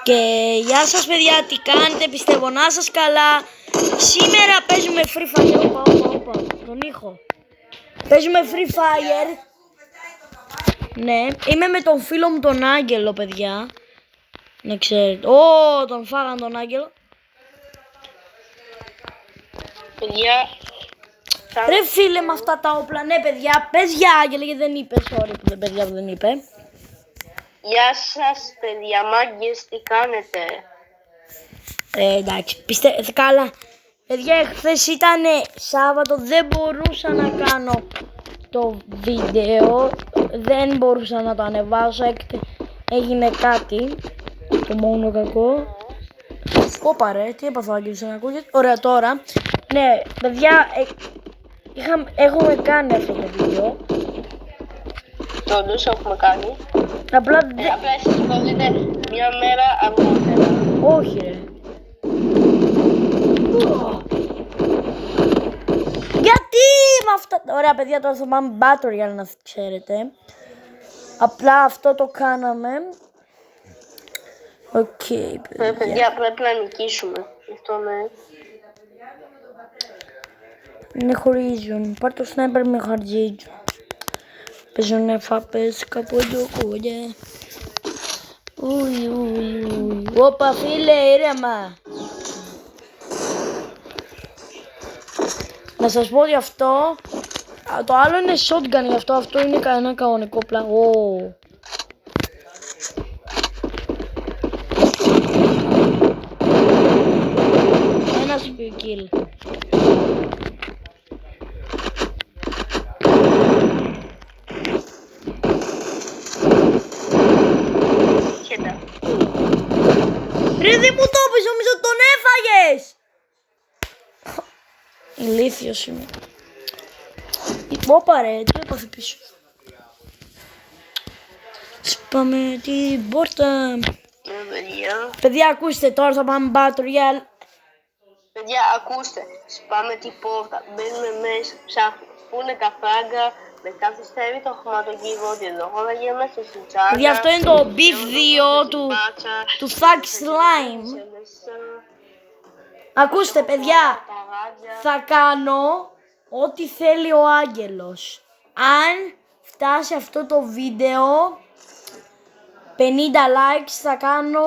Και γεια σας παιδιά, τι κάνετε, πιστεύω να σας καλά. Σήμερα παίζουμε Free Fire. Όπα, τον ήχο. Παίζουμε Free Fire. Ναι, είμαι με τον φίλο μου τον Άγγελο, παιδιά. Ναι, ξέρετε. Τον φάγαν τον Άγγελο. Παιδιά. Ρε φίλε με αυτά τα όπλα, ναι παιδιά, πες για Άγγελε γιατί δεν είπε, sorry παιδιά που δεν είπε. Γεια σας παιδιά, μάγκες, τι κάνετε? Εντάξει, καλά. Παιδιά, χθες ήταν Σάββατο, δεν μπορούσα να κάνω το βίντεο, δεν μπορούσα να το ανεβάσω, έγινε κάτι, το μόνο κακό. Όπα ρε, τι έπαθα Άγγελος να ακούγεται. Ωραία τώρα, ναι παιδιά, έχουμε κάνει αυτό το βίντεο. Όντως έχουμε κάνει. Απλά εσείς το δείτε μια μέρα αργότερα. όχι ρε. Γιατί με αυτά. Ωραία παιδιά, τώρα θα πάμε battle για να ξέρετε. Απλά αυτό το κάναμε. Οκ, παιδιά, πρέπει να νικήσουμε. Αυτό ναι. Είναι χωρίζουν. Πάρ' το sniper με χαρτζίτζου. Παίζουνε φάπες κάπου εδώ κούγε. Ουι. Όπα φίλε, ήρεμα. Να σας πω ότι αυτό, το άλλο είναι shotgun, γι' αυτό είναι ένα κανονικό πλαγό. Ένας kill. Ρε δεν μου το πεις, νομίζω τον έφαγες. Ηλίθιος είμαι. Όπα ρε, τι έπαθε πίσω. Σπάμε την πόρτα. Παιδιά ακούστε, τώρα θα πάμε battle royale. Παιδιά ακούστε, σπάμε την πόρτα, μπαίνουμε μέσα, ψάχνουμε. Πού είναι τα φράγκα, μετά πιστεύει το χρηματοκιβώτιο εδώ. Όλα για μέσα στην τσάντα. Παιδιά αυτό είναι το beef 2 του Thug Slime. Ακούστε παιδιά, θα κάνω ό,τι θέλει ο Άγγελος. Αν φτάσει αυτό το βίντεο 50 likes θα κάνω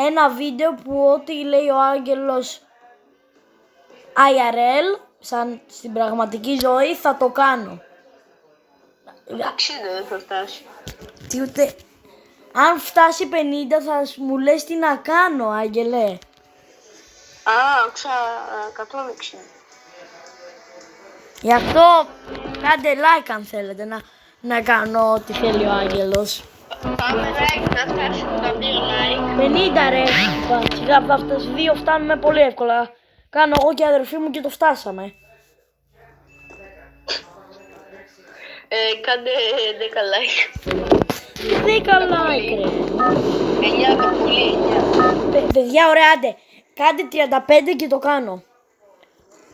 ένα βίντεο που ό,τι λέει ο Άγγελος IRL, σαν στην πραγματική ζωή, θα το κάνω. Εντάξει, δεν θα φτάσει. Τι ούτε... Αν φτάσει 50 θα μου λες τι να κάνω, Άγγελε. Άκουσα 160. Γι' αυτό κάντε like αν θέλετε να κάνω ό,τι θέλει ο Άγγελος. Πάμε like, να φτάσουμε τα 2 like. 50 ρε, σιγά από αυτές 2 φτάνουμε πολύ εύκολα. Κάνω εγώ και η αδερφή μου και το φτάσαμε. Κάντε 10 like. 10 like ρε. 9 το πολύ, 9. Παιδιά ωραία, άντε. Κάντε 35 και το κάνω.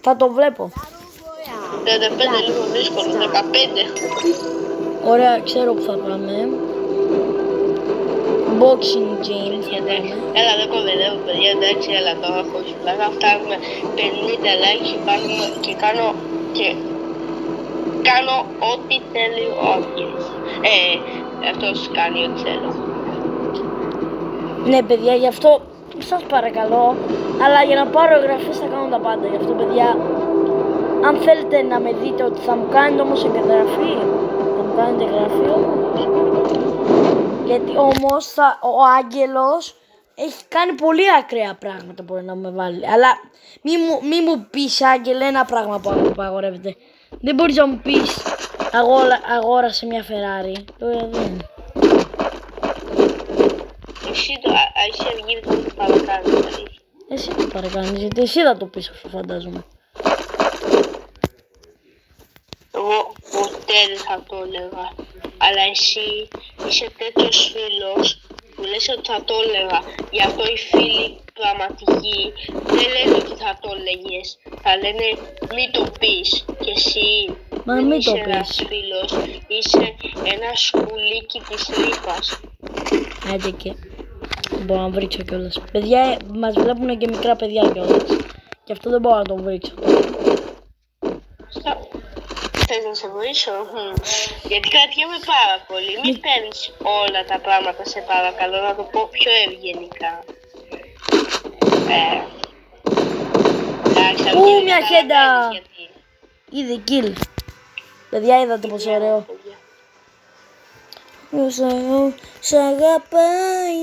Θα το βλέπω. 35 λίγο δύσκολο, 15. Ωραία, ξέρω που θα πάμε. Boxing game θα πάμε. Έλα δεν κοβεδεύω παιδιά, εντάξει, έλα τώρα χωρίς πλάκα. Φτάνουμε 50 likes και κάνω ό,τι θέλει ο Άγγελος. Αυτός κάνει ό,τι θέλω. Ναι παιδιά, γι' αυτό σας παρακαλώ. Αλλά για να πάρω εγγραφές θα κάνω τα πάντα. Γι' αυτό παιδιά, αν θέλετε να με δείτε ότι θα μου κάνετε όμως εγγραφή, θα μου κάνετε εγγραφή όμως. Γιατί όμως ο Άγγελος έχει κάνει πολύ ακραία πράγματα που μπορεί να με βάλει. Αλλά μη μου πεις Άγγελε ένα πράγμα που απαγορεύεται. Δεν μπορείς να μου πεις αγόρασε μια Ferrari. Δεν. Εσύ αργεί το παρακάνεις. Εσύ το παρακάνεις, γιατί εσύ θα το πεις αυτό φαντάζομαι. Εγώ ποτέ δεν θα το έλεγα. Αλλά εσύ είσαι τέτοιος φίλος που λες ότι θα το έλεγα. Γι' αυτό οι φίλοι πραγματικοί δεν λένε ότι θα το έλεγες. Θα λένε μη το πεις. Και εσύ δεν είσαι ένας φίλος. Είσαι ένα σκουλίκι της τρύπας. Άντε και. Δεν μπορώ να βρίξω κιόλας. Παιδιά, μας βλέπουν και μικρά παιδιά κιόλας. Γι' αυτό δεν μπορώ να το βρίξω. Θες να σε βοήσω? Γιατί κρατιέμαι πάρα πολύ. Μην παίρνεις όλα τα πράγματα, σε παρακαλώ, να το πω πιο ευγενικά. Εντάξει, Ου, μια χέντα! Ήδη kill. Παιδιά, είδατε πως ωραίο. Σ' αγαπάει.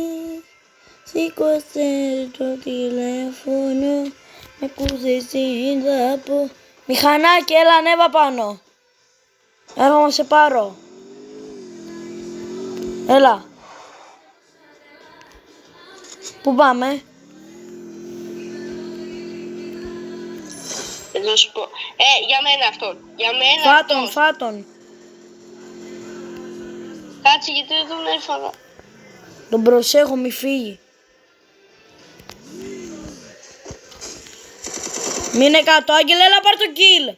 Σήκωσε το τηλέφωνο. Μ' ακούσες στην δάπο. Μηχανάκι, έλα, ανέβα πάνω. Έρχομαι να σε πάρω. Έλα. Πού πάμε? Να σου πω. Για μένα αυτόν. Για μένα αυτόν. Φάτον. Κάτσε, γιατί δεν τον έφαγα. Τον προσέχω, μη φύγει. Μείνε κάτω, Άγγελε, έλα πάρ' το kill.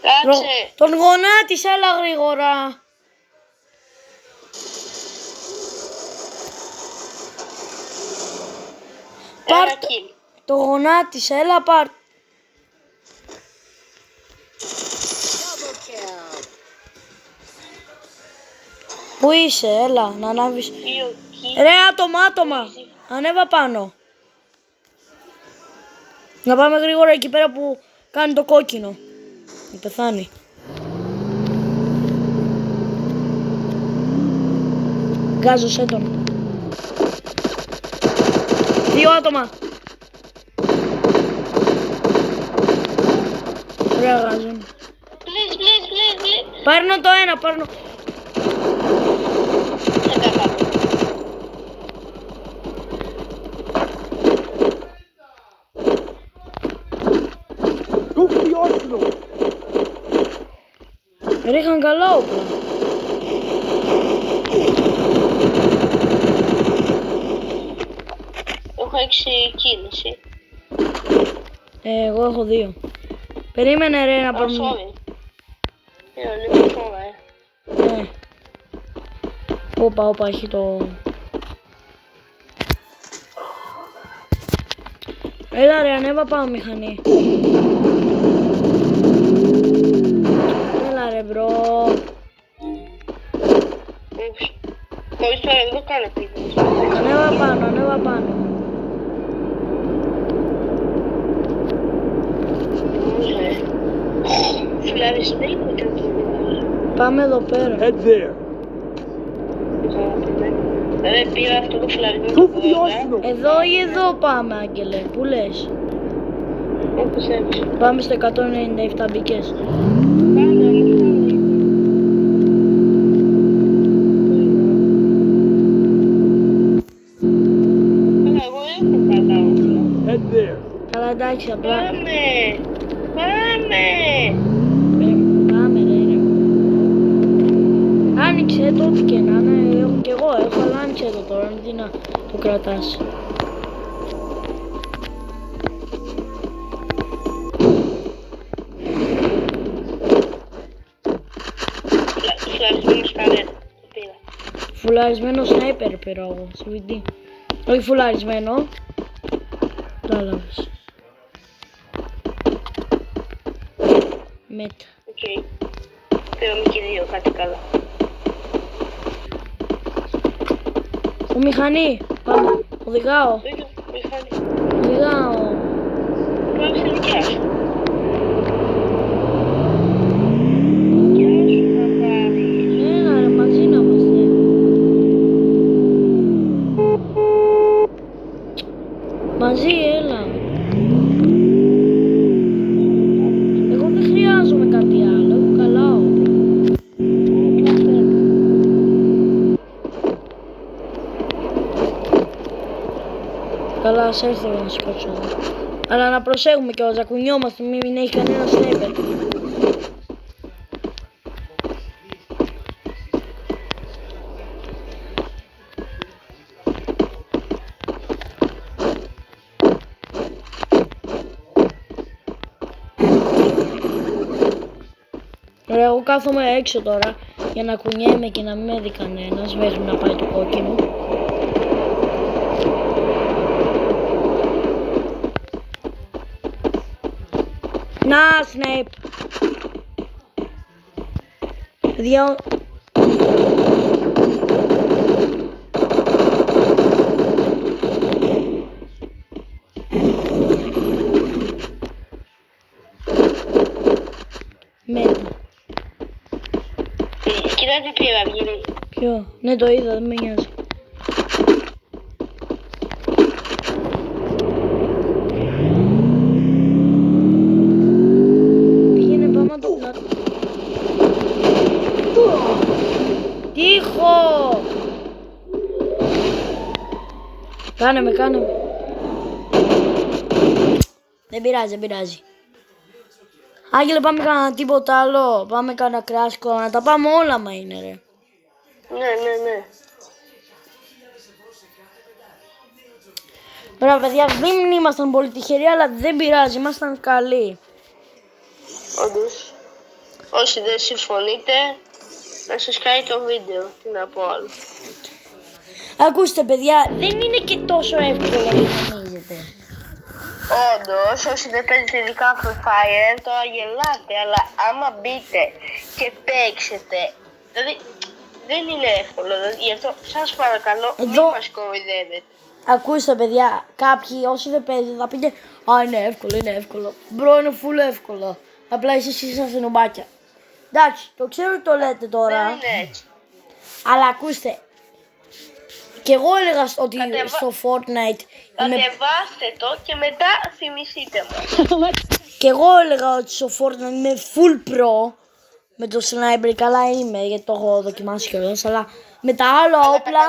Κάτσε. Τον γονάτισε, έλα γρήγορα. Πάρ' το γονάτισε, έλα πάρ'. Πού είσαι, έλα, να ανάβεις. Ρε, άτομα. Ανέβα πάνω. Να πάμε γρήγορα εκεί πέρα που κάνει το κόκκινο. Να πεθάνει. Γκάζωσέ τον. 2 άτομα. Ωραία, γάζον. Παίρνω το ένα, παίρνω. Ρίχαν καλά όπλα. Έχω 6 κίνηση. Εγώ έχω 2. Περίμενε ρε να πάμε. Λίγο σώμα, Όπα, έχει το... Έλα ρε, ανέβα πάω μηχανή. Έλα ρε μπρο. Χωρίς τώρα δεν το κάνω επίτηδες. Ανέβα πάνω. Φυλάρεις δεν είναι κάτι. Πάμε εδώ πέρα. Head there. Δεν πήρα αυτό το φυλαρισμένο. Εδώ ή εδώ πάμε, Άγγελε, πού λες? Όπως έβησε. Πάμε στο 197 μπήκες. Καλά, εντάξει, απλά. Πάμε! Πάμε ρε. Άνοιξε το ό,τι και να είναι, έχω κι εγώ, αλλά άνοιξε το τώρα, τι να το κρατάς. Φουλαρισμένο σκαρέ, το πήρα. Φουλαρισμένο σνάιπερ πήρα εγώ, CVD. Όχι φουλαρισμένο. Κατάλαβες. Μετα. Οκ. Πήραμε και 2, κάτι καλά. Ο μηχανή, πάμε, οδηγάω. Οδηγάω. Πάμε στη δικιά σου. Έλα ρε, μαζί να είμαστε. Μαζί, έλα. Εγώ δεν χρειάζομαι κάτι άλλο, έχω καλά όπλα. Καλά, ας έρθω να σκότσω εδώ. Αλλά να προσέχουμε κιόλας, να κουνιόμαστε, μην έχει κανένα σνέπερ. Ωραία, εγώ κάθομαι έξω τώρα για να κουνιέμαι και να μην με δει κανένας μέχρι να πάει το κόκκινο. Να, Snape. Παιδιά... Κοίτα τι πήρα, βγαίνει. Ποιο? Ναι, το είδα, δεν με νοιάζει. Πήγαινε, πάμε να το πλάτω. Τύχο! Κάνε με. Δεν πειράζει, δεν πειράζει. Άγγελε, πάμε κανένα τίποτα άλλο. Πάμε κανένα κράσκο, να τα πάμε όλα μα είναι ρε. Ναι. Ωραία παιδιά, δεν ήμασταν πολύ τυχεροί, αλλά δεν πειράζει, ήμασταν καλοί. Όντως. Όσοι δεν συμφωνείτε, να σας κάνει το βίντεο. Τι να πω άλλο. Ακούστε παιδιά, δεν είναι και τόσο εύκολο να νομίζετε. Όντως, όσοι δεν παίζετε ειδικά Free Fire, τώρα γελάτε, αλλά άμα μπείτε και παίξετε, δηλαδή δεν είναι εύκολο, δηλαδή, γι' αυτό σας παρακαλώ μην μας κοροϊδεύετε. Ακούστε παιδιά, κάποιοι όσοι δεν παίζετε θα πείτε «Α, είναι εύκολο, μπρο είναι full εύκολο, απλά εσείς είσαστε νομπάκια». Εντάξει, το ξέρω ότι το λέτε τώρα, Δεν είναι έτσι. αλλά ακούστε, και εγώ έλεγα ότι στο Fortnite Κατεβάστε το και μετά θυμηθείτε μας. και εγώ έλεγα ότι στο Fortnite είμαι full pro με το sniper, καλά είμαι γιατί το έχω δοκιμάσει κιόλας, αλλά με τα άλλα όπλα,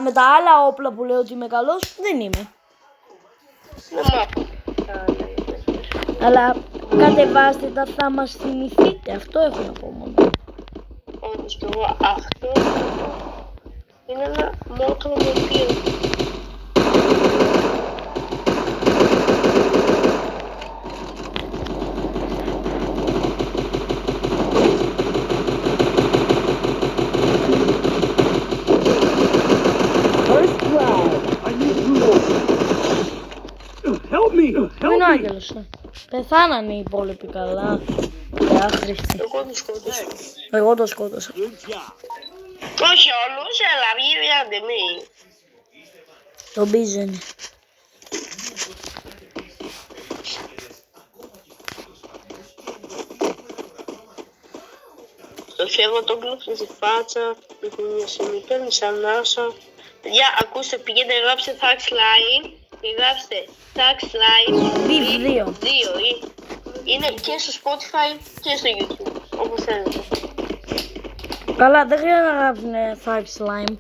με τα άλλα όπλα που λέω ότι είμαι καλός, δεν είμαι. Δεν μάθω. Αλλά κατεβάστε τα, θα μας θυμηθείτε, αυτό έχω να πω μόνο. Όντως και εγώ αυτό είναι ένα μότο με οποίο Είναι ο Άγγελος. Πεθάνανε οι υπόλοιποι καλά. Άχρηστοι. Εγώ το σκότωσα. όχι όλους, αλλά βγήκατε μη. Το μπίζανε. Το χέρι το κλούψε στη φάτσα, μια στιγμή παίρνει σαν άσα. Παιδιά, ακούστε, πηγαίνετε, γράψτε Tag Slime και γράψτε Tag Slime 2. Είναι και στο Spotify και στο YouTube, όπως θέλετε. Καλά, δεν χρειάζεται να γράφουνε Tag Slime.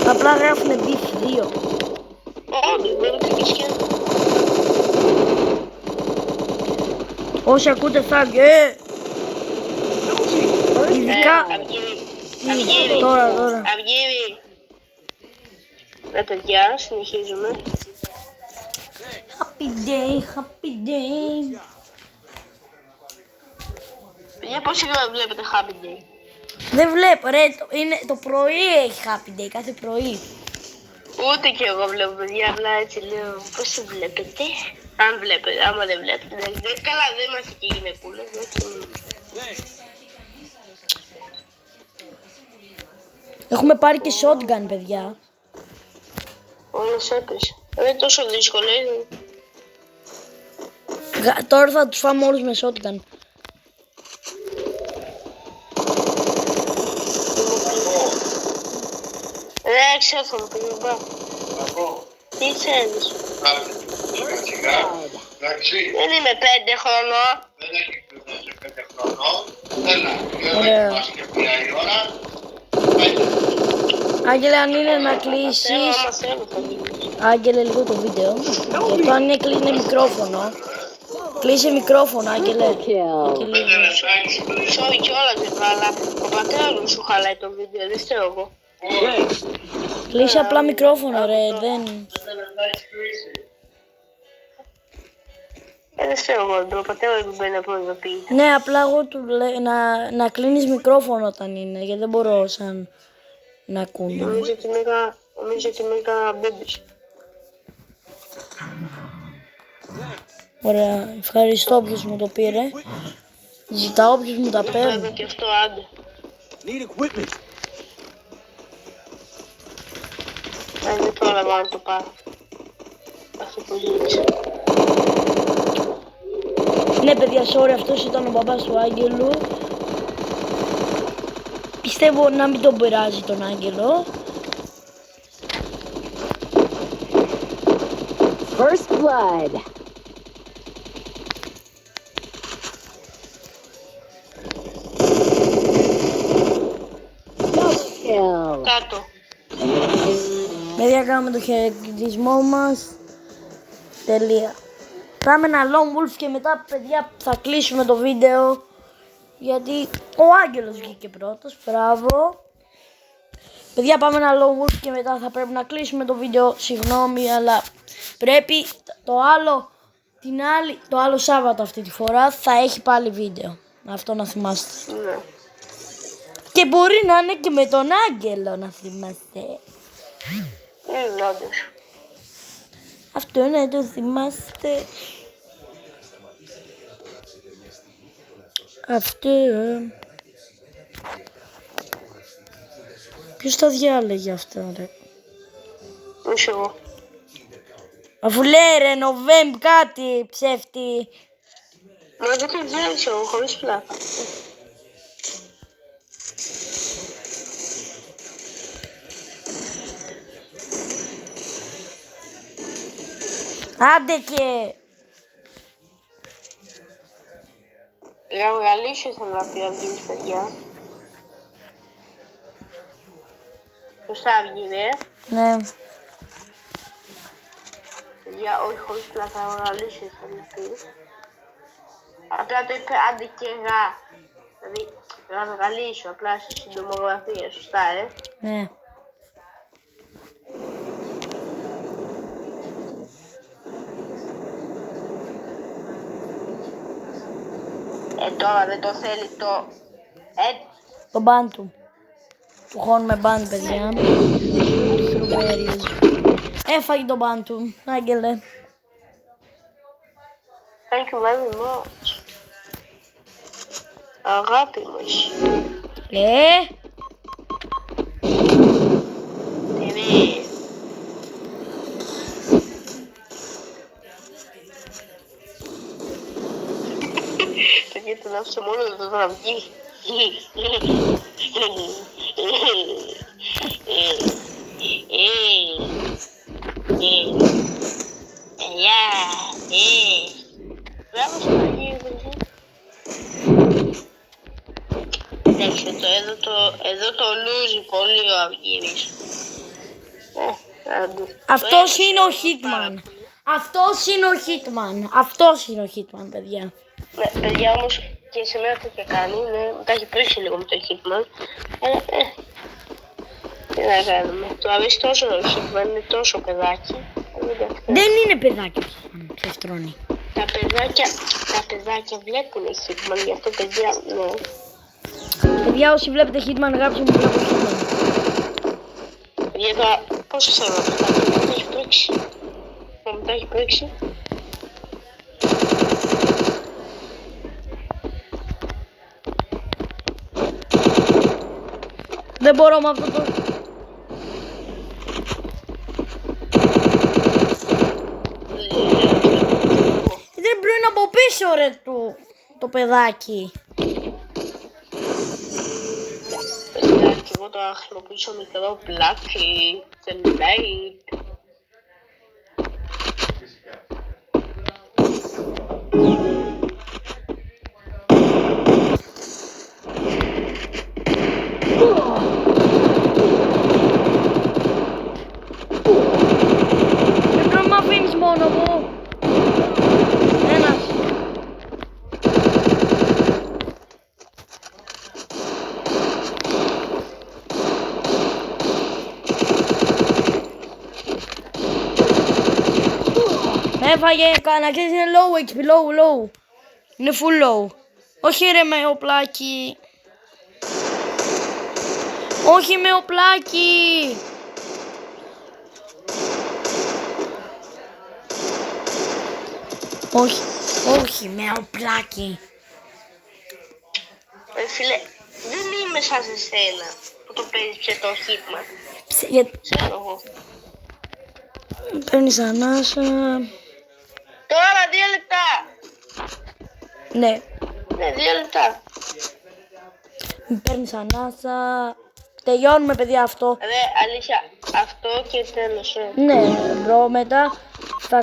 Απλά γράφουνε Beef 2. Όντως, βλέπετε και σκέφτε. Όσοι ακούτε Tag, ειδικά... Τώρα. Αυγήρη. Ναι παιδιά, συνεχίζουμε. Happy day. Παιδιά, πόση ώρα βλέπετε Happy Day? Δεν βλέπω ρε, το πρωί έχει Happy Day, κάθε πρωί. Ούτε και εγώ βλέπω παιδιά, απλά έτσι λέω πώς το βλέπετε. Αν βλέπετε, άμα δεν βλέπετε, καλά δεν είμαστε και γυναικούλες. Έχουμε πάρει και shotgun παιδιά. Όλος έπεσε. Δεν είναι τόσο δύσκολο, είναι. Τώρα θα τους φάμε όλους με shotgun. Ρε, ξέρω, παιδιά. Τι θέλεις? Δεν είμαι 5 χρονών. Δεν έχει κλείσει 5 χρονών. Έλα, είμαστε και μία η ώρα. Άγγελε, αν είναι να κλείσεις, Άγγελε, λίγο το βίντεο. Γιατί αν είναι κλείνει μικρόφωνο. Κλείσε μικρόφωνο, Άγγελε. Sorry κιόλας βέβαια, αλλά ο πατέρας μου σου χαλάει το βίντεο, δεν φταίω εγώ. Κλείσε απλά μικρόφωνο ρε, δεν... Δεν φταίω εγώ, το πατέρα μου μπαίνει να προειδοποιείται. Ναι, απλά εγώ του λέω να κλείνεις μικρόφωνο όταν είναι, γιατί δεν μπορώ σαν να ακούνε. Νομίζω ότι είμαι κανένα μπέμπης. Ωραία, ευχαριστώ όποιος μου το πήρε. Ζητάω όποιος μου τα Βέβαια παίρνει. και αυτό, άντε. Δεν πρόλαβα να το πάρω. Αυτό που ζήτησα. Ναι παιδιά, sorry, αυτός ήταν ο μπαμπάς του Άγγελου. Πιστεύω να μην τον πειράζει τον Άγγελο. First blood. Double kill. Κάτω. Παιδιά, κάνουμε το χαιρετισμό μας. Τελεία. Πάμε ένα Lone Wolf και μετά, παιδιά, θα κλείσουμε το βίντεο. Γιατί ο Άγγελος βγήκε πρώτος. Μπράβο. Παιδιά, πάμε ένα Lone Wolf και μετά θα πρέπει να κλείσουμε το βίντεο. Συγγνώμη, αλλά πρέπει το άλλο Σάββατο αυτή τη φορά θα έχει πάλι βίντεο. Αυτό να θυμάστε. Ναι. Και μπορεί να είναι και με τον Άγγελο, να θυμάστε. Όντως. Αυτό να το θυμάστε. Αυτό. Ποιος τα διάλεγε αυτά, ρε? Όχι εγώ. Αφού λέει ρε Νοβέμ κάτι ψεύτη. Μα δεν το διάλεξα εγώ, χωρίς πλάκα. Άντε και. Γαυγαλίσιο ήθελα να πει ο Δήμης, παιδιά. Σωστά βγήκε. Ναι. Παιδιά, όχι χωρίς πλάκα, γαυγαλίσιο ήθελα να πει. Απλά το είπε άντε και γα. Δηλαδή, γαυγαλίσιο, απλά στη συντομογραφία, σωστά, Ναι. Τώρα δεν το θέλει το... Το μπαν του. Του χώνουμε μπαν, παιδιά. Έφαγε το μπαν του. Άγγελε. Thank you very much. Αγάπη μας. TV. Παιδιά, τον άφησα μόνο το να βγει. Μπράβο στο Αγίου, παιδί. Εντάξει, εδώ το λούζει πολύ ο Αυγύρης. Αυτός είναι ο Hitman. Αυτός είναι ο Hitman. Αυτός είναι ο Hitman, παιδιά. Ναι, παιδιά, όμως και σε μένα τέτοια κάνει, ναι, τα έχει πρίξει λίγο με το Hitman. Αλλά, τι να κάνουμε. Του αρέσει τόσο ο Hitman, είναι τόσο παιδάκι. Δεν είναι παιδάκι ο Hitman, ψευτρώνει. Τα παιδάκια βλέπουν Hitman, γι' αυτό παιδιά, ναι. Παιδιά, όσοι βλέπετε Hitman, γράψτε μου βλέπω Hitman. Παιδιά, τώρα, πώς ξέρω να το μου τα έχει πρίξει. Μου τα έχει πρίξει. Δεν μπορώ με αυτό το... Δεν πρέπει από πίσω ρε το παιδάκι. Παιδάκι, εγώ τώρα χρησιμοποιήσω μικρό πλάκι, template. Δεν πρέπει να μ' αφήνεις μόνο μου. Ένας. Με έφαγε, κανένα και είναι low HP, low. Είναι full low. Όχι ρε με οπλάκι. Όχι με οπλάκι. Όχι. Όχι, με οπλάκι. Φίλε, δεν είμαι σαν σε σένα που το παίρνεις ψετό χύπμα. Ξέρω εγώ. Παίρνεις ανάσα. Τώρα 2 λεπτά. Ναι, Ναι, 2 λεπτά. παίρνεις ανάσα. Τελειώνουμε, παιδιά, αυτό. Ρε, αλήθεια, αυτό και τέλος. Ναι, μπρο, μετά θα...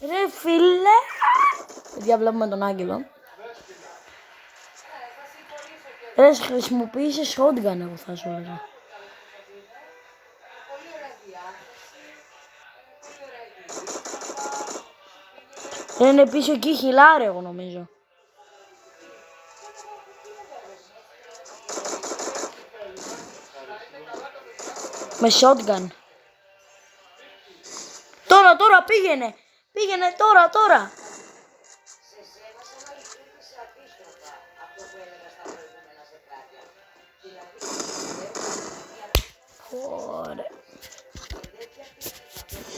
Ρε φίλε! Παιδιά, βλέπουμε τον Άγγελο. Ρε, χρησιμοποίησε shotgun, εγώ θα σου έλεγα. Είναι πίσω εκεί χιλάρε, εγώ νομίζω. Με shotgun. Τώρα, πήγαινε. Πήγαινε τώρα. Ωραία.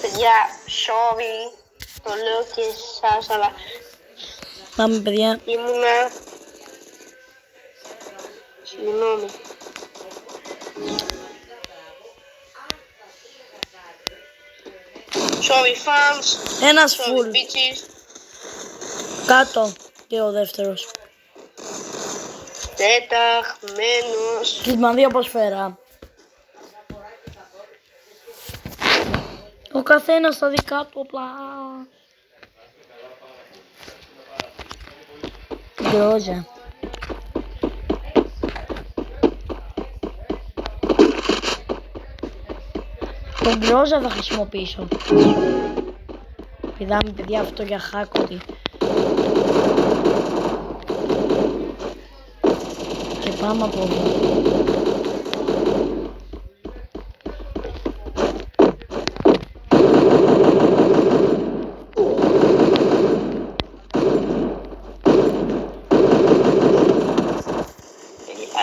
Παιδιά, sorry, το λέω και εσάς, αλλά Πάμε, παιδιά. ήμουνα... Συγγνώμη. Sorry fans, Ένας sorry full. bitches. Κάτω. Και ο δεύτερος. Τεταχμένος. Κυσμανδία ποσφαίρα. Ο καθένας στα δικά του όπλα. Γκρόζα. Τον γκρόζα θα χρησιμοποιήσω. Πηδάμε, παιδιά, αυτό για χάκωτη. Και πάμε από εδώ.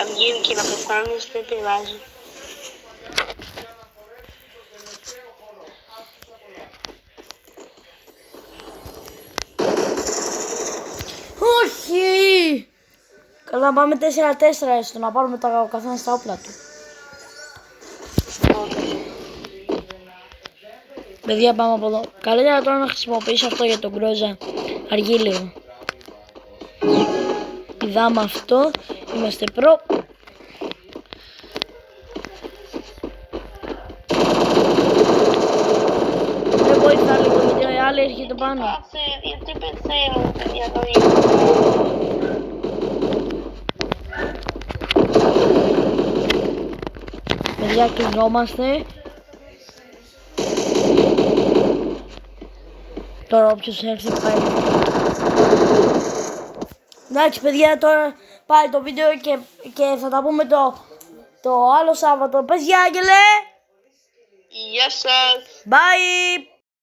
Αν γίνει και να πεθάνεις, δεν πειράζει. Όχι! Καλά, πάμε 4-4 έστω, να πάρουμε ο καθένας τα όπλα του. Παιδιά, πάμε από εδώ. Καλύτερα τώρα να χρησιμοποιήσω αυτό για τον γκρόζα. Αργεί λίγο. Πηδάμε αυτό. Είμαστε προ. Δεν βοηθά λίγο γιατί η άλλη έρχεται πάνω. Γιατί πεθαίνω, παιδιά, το ίδιο. Παιδιά, κλεινόμαστε. Τώρα όποιος έρθει πάει. Εντάξει, παιδιά, τώρα πάει το βίντεο και θα τα πούμε το άλλο Σάββατο. Πες γεια, Άγγελε! Γεια σας. Bye!